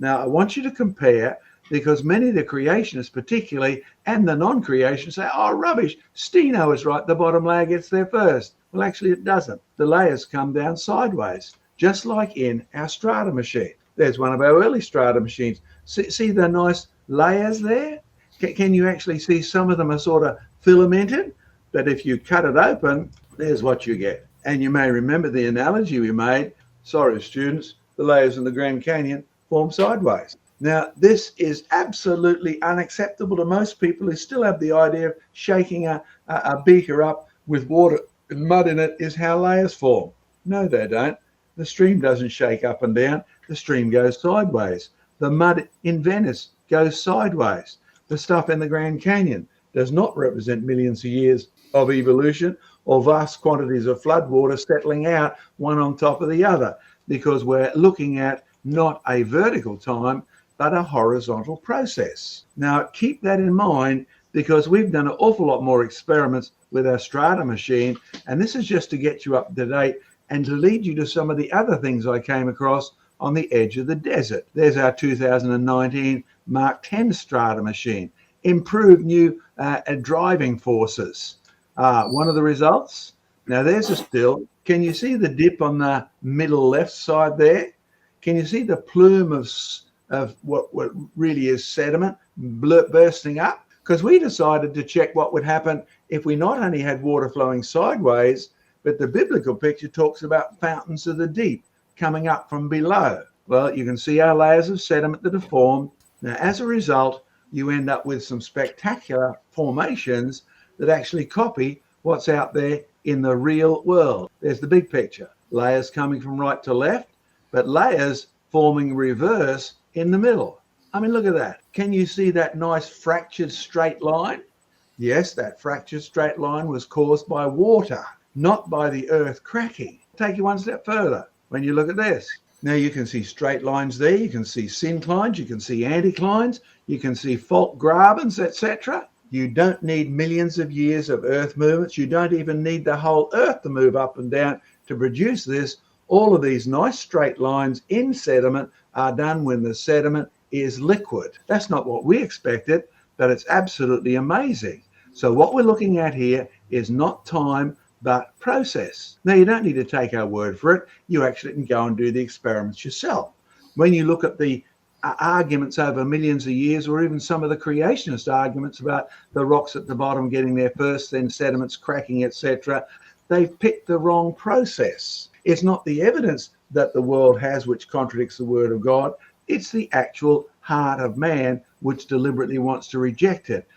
Now, I want you to compare, because many of the creationists particularly, and the non-creationists say, oh, rubbish, Steno is right, the bottom layer gets there first. Well, actually, it doesn't. The layers come down sideways, just like in our strata machine. There's one of our early strata machines. See the nice layers there? Can you actually see some of them are sort of filamented? But if you cut it open, there's what you get. And you may remember the analogy we made. Sorry, students, the layers in the Grand Canyon form sideways. Now, this is absolutely unacceptable to most people who still have the idea of shaking a beaker up with water and mud in it is how layers form. No, they don't. The stream doesn't shake up and down. The stream goes sideways. The mud in Venice goes sideways. The stuff in the Grand Canyon does not represent millions of years of evolution or vast quantities of flood water settling out one on top of the other, because we're looking at not a vertical time, but a horizontal process. Now, keep that in mind, because we've done an awful lot more experiments with our strata machine, and this is just to get you up to date and to lead you to some of the other things I came across on the edge of the desert. There's our 2019 Mark 10 strata machine. Improved new driving forces. One of the results, now there's a still. Can you see the dip on the middle left side there? Can you see the plume of what really is sediment bursting up? Because we decided to check what would happen if we not only had water flowing sideways, but the biblical picture talks about fountains of the deep coming up from below. Well, you can see our layers of sediment that are formed. Now, as a result, you end up with some spectacular formations that actually copy what's out there in the real world. There's the big picture. Layers coming from right to left, but layers forming reverse in the middle. I mean, look at that. Can you see that nice fractured straight line? Yes, that fractured straight line was caused by water, not by the earth cracking. Take you one step further when you look at this. Now you can see straight lines there, you can see synclines, you can see anticlines, you can see fault grabens, etc. You don't need millions of years of earth movements. You don't even need the whole earth to move up and down to produce this. All of these nice straight lines in sediment are done when the sediment is liquid. That's not what we expected, but it's absolutely amazing. So what we're looking at here is not time, but process. Now, you don't need to take our word for it. You actually can go and do the experiments yourself. When you look at the arguments over millions of years, or even some of the creationist arguments about the rocks at the bottom getting there first, then sediments cracking, etc., they've picked the wrong process. It's not the evidence that the world has which contradicts the word of God. It's the actual heart of man which deliberately wants to reject it.